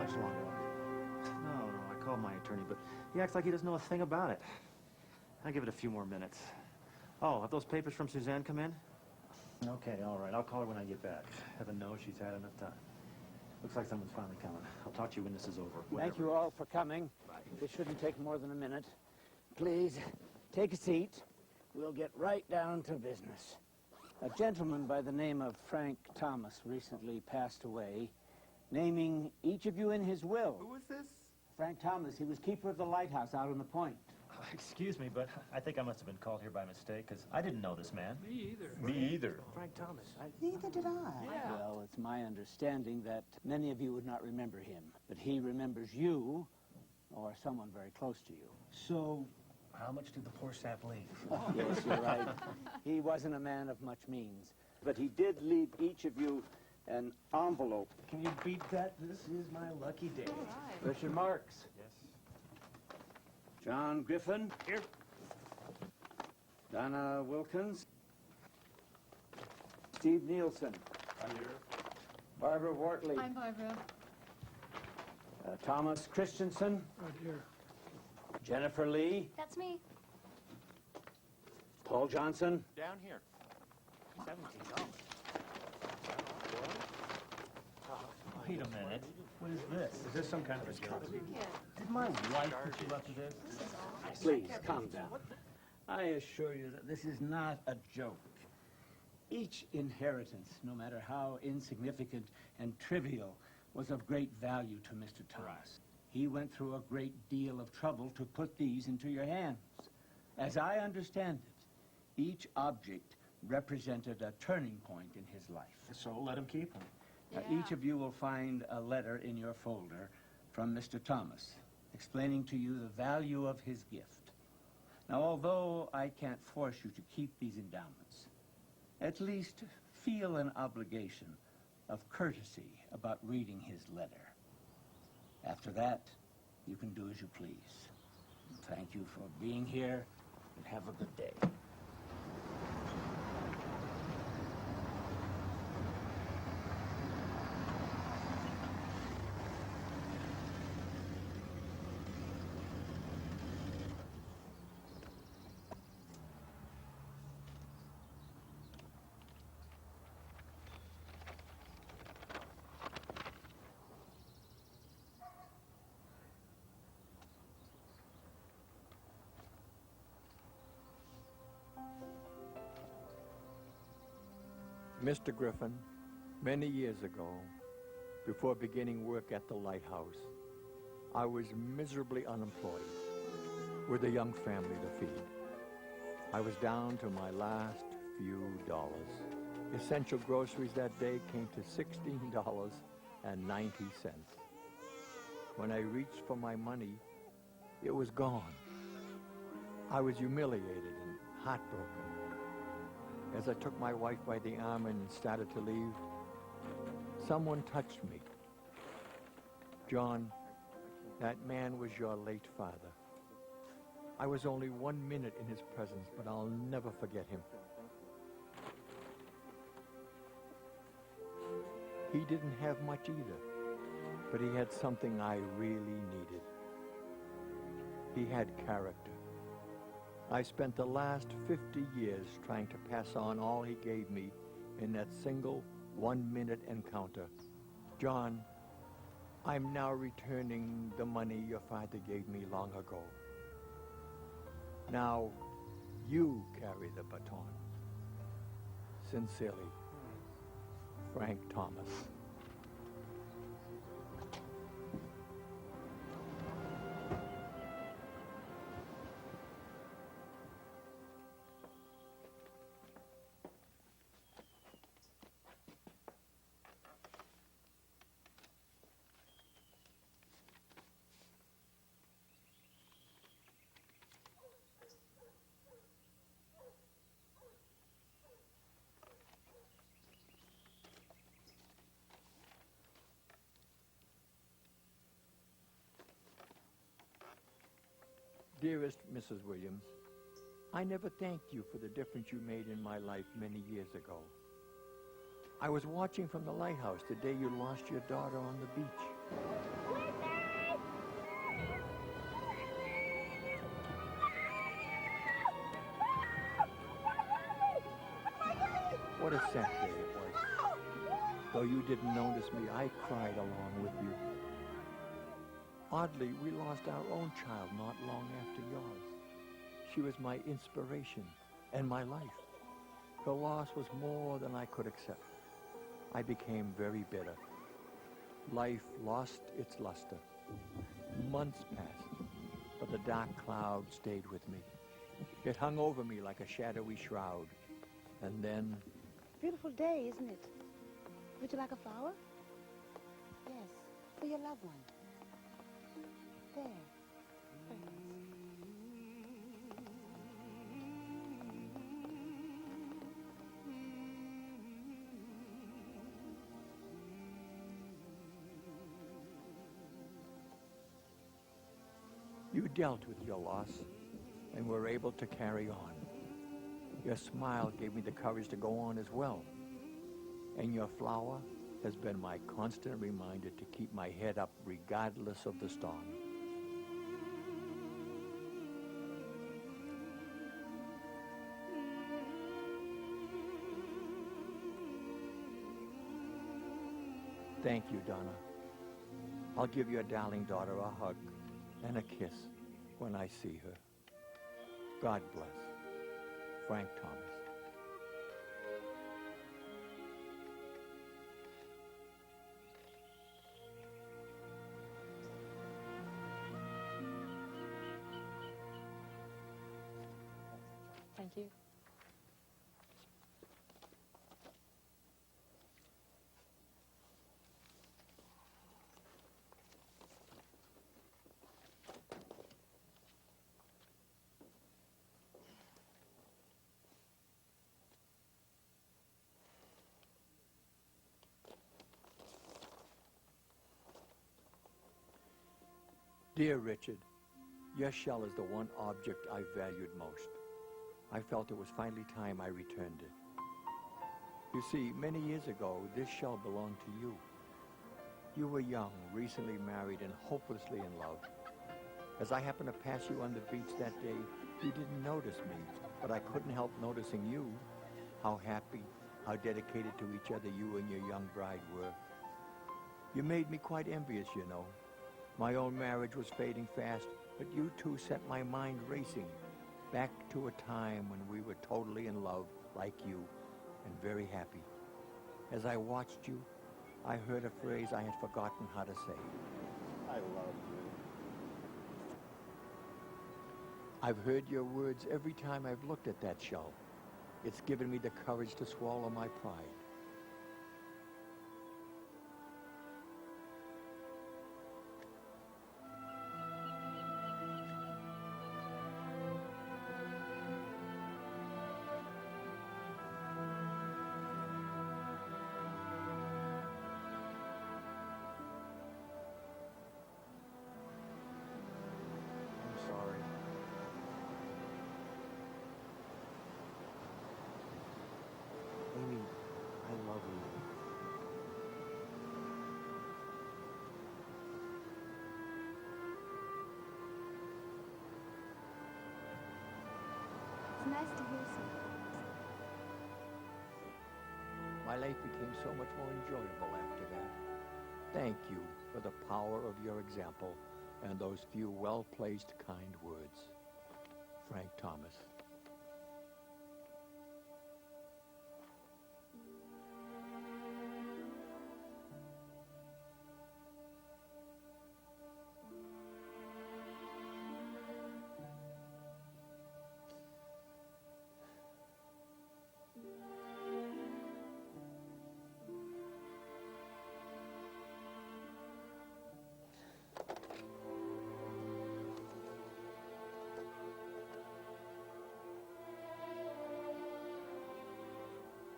much longer? No, I called my attorney, but he acts like he doesn't know a thing about it. I'll give it a few more minutes. Oh, have those papers from Suzanne come in? Okay, all right. I'll call her when I get back. Heaven knows she's had enough time. Looks like someone's finally coming. I'll talk to you when this is over. Thank you all for coming. Bye. This shouldn't take more than a minute. Please, take a seat. We'll get right down to business. A gentleman by the name of Frank Thomas recently passed away, naming each of you in his will. Who was this? Frank Thomas, he was keeper of the lighthouse out on the point. Excuse me, but I think I must have been called here by mistake, because I didn't know this man. Me either. Me either. Frank Thomas. Neither did I. Yeah. Well, it's my understanding that many of you would not remember him, but he remembers you, or someone very close to you. So, how much did the poor sap leave? Yes, you're right. He wasn't a man of much means, but he did leave each of you an envelope. Can you beat that? This is my lucky day. All right. There's your marks. Yes. John Griffin. Here. Donna Wilkins. Steve Nielsen. I'm here. Barbara Wortley. I'm Barbara. Thomas Christensen. Right here. Jennifer Lee. That's me. Paul Johnson. Down here. $17. Wait a minute. What is this? Is this some kind of a joke? Yeah. Did my wife put you up to this? This is all. Please, calm down. I assure you that this is not a joke. Each inheritance, no matter how insignificant and trivial, was of great value to Mr. Thomas. He went through a great deal of trouble to put these into your hands. As I understand it, each object represented a turning point in his life. So let him keep them. Each of you will find a letter in your folder from Mr. Thomas, explaining to you the value of his gift. Now, although I can't force you to keep these endowments, at least feel an obligation of courtesy about reading his letter. After that, you can do as you please. Thank you for being here, and have a good day. Mr. Griffin, many years ago, before beginning work at the lighthouse, I was miserably unemployed with a young family to feed. I was down to my last few dollars. Essential groceries that day came to $16.90. When I reached for my money, it was gone. I was humiliated and heartbroken. As I took my wife by the arm and started to leave, someone touched me. John, that man was your late father. I was only 1 minute in his presence, but I'll never forget him. He didn't have much either, but he had something I really needed. He had character. I spent the last 50 years trying to pass on all he gave me in that single 1 minute encounter. John, I'm now returning the money your father gave me long ago. Now, you carry the baton. Sincerely, Frank Thomas. Dearest Mrs. Williams, I never thanked you for the difference you made in my life many years ago. I was watching from the lighthouse the day you lost your daughter on the beach. What a sad day it was. Though you didn't notice me, I cried along with you. Oddly, we lost our own child not long after yours. She was my inspiration and my life. Her loss was more than I could accept. I became very bitter. Life lost its luster. Months passed, but the dark cloud stayed with me. It hung over me like a shadowy shroud. And then... Beautiful day, isn't it? Would you like a flower? Yes, for your loved one. There. Very nice. You dealt with your loss and were able to carry on. Your smile gave me the courage to go on as well. And your flower has been my constant reminder to keep my head up regardless of the storm. Thank you, Donna. I'll give your darling daughter a hug and a kiss when I see her. God bless. Frank Thomas. Thank you. Dear Richard, your shell is the one object I valued most. I felt it was finally time I returned it. You see, many years ago, this shell belonged to you. You were young, recently married, and hopelessly in love. As I happened to pass you on the beach that day, you didn't notice me, but I couldn't help noticing you, how happy, how dedicated to each other you and your young bride were. You made me quite envious, you know. My own marriage was fading fast, but you two set my mind racing back to a time when we were totally in love, like you, and very happy. As I watched you, I heard a phrase I had forgotten how to say. I love you. I've heard your words every time I've looked at that shell. It's given me the courage to swallow my pride. I'm sorry. Amy, I love you. It's nice to hear so. My life became so much more enjoyable after that. Thank you for the power of your example and those few well-placed kind words. Frank Thomas.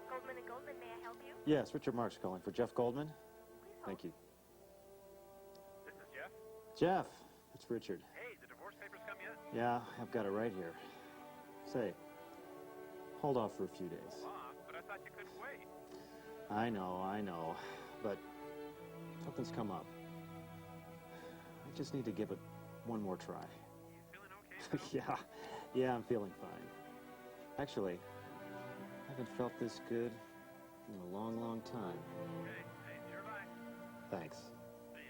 Goldman and Goldman, may I help you? Yes, Richard Marks calling for Jeff Goldman. Please hold. Thank you. This is Jeff. Jeff, it's Richard. Hey, the divorce papers come yet? Yeah, I've got it right here. Say, hold off for a few days. But I thought you couldn't wait. I know, but something's come up. I just need to give it one more try. You feeling okay? Yeah, I'm feeling fine. Actually, I haven't felt this good in a long, long time. Hey, sure bye. Thanks. See ya.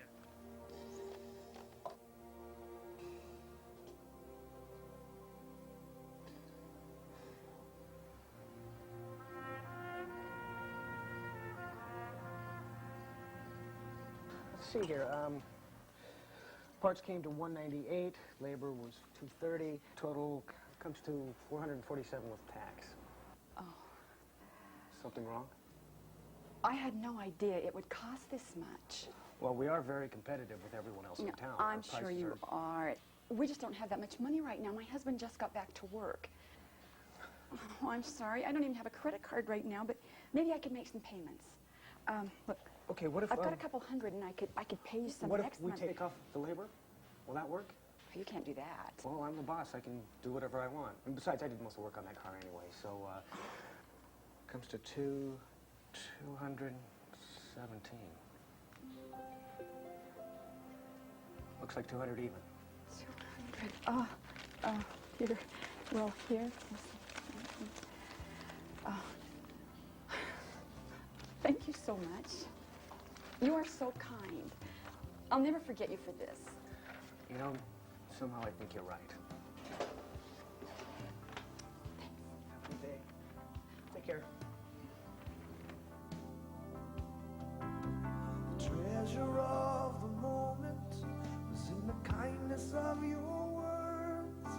Let's see here. Parts came to 198. Labor was 230. Total comes to 447 with tax. Oh, Something wrong? I had no idea it would cost this much. Well, we are very competitive with everyone else in No, town. I'm Our sure prices you are. We just don't have that much money right now. My husband just got back to work. Oh, I'm sorry. I don't even have a credit card right now, but maybe I could make some payments. Look, Okay, what if I've got a couple hundred, and I could pay you some what next if we month. take off the labor? Will that work? You can't do that. Well, I'm the boss. I can do whatever I want. And besides, I did most of the work on that car anyway. So, comes to 217. Looks like 200 even. 200. Here. Well, here. Oh. Thank you so much. You are so kind. I'll never forget you for this. You know, somehow I think you're right. Have a good day. Take care. The treasure of the moment was in the kindness of your words.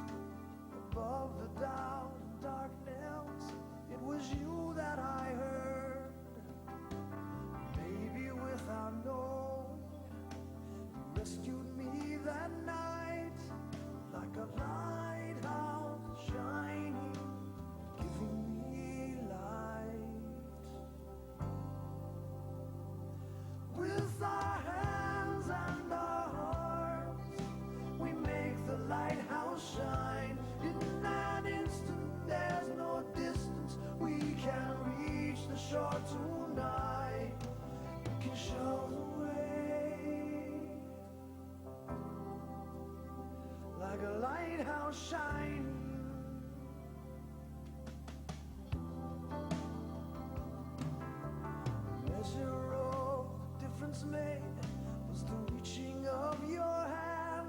Above the doubt and darkness, it was you that I heard. Maybe without knowing, you rescued me that night, like a lighthouse shining, giving me light. With our hands and our hearts, we make the lighthouse shine. In that instant, there's no distance we can reach the shore tonight. We can show the way, like a lighthouse shining. Measure of the difference made was the reaching of your hand.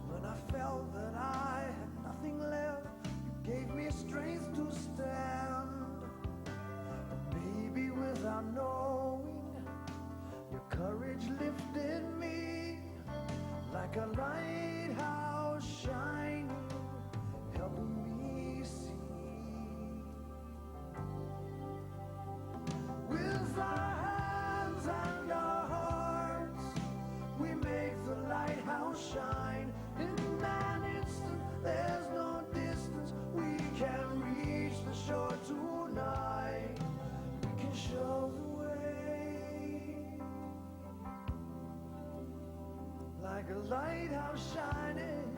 When I felt that I had nothing left, you gave me strength to stand. And maybe without knowing, your courage lifted me like a lighthouse shining, helping me see. With our hands and our hearts, we make the lighthouse shine. In that instant, there's no distance we can reach the shore tonight. We can show the way, like a lighthouse shining.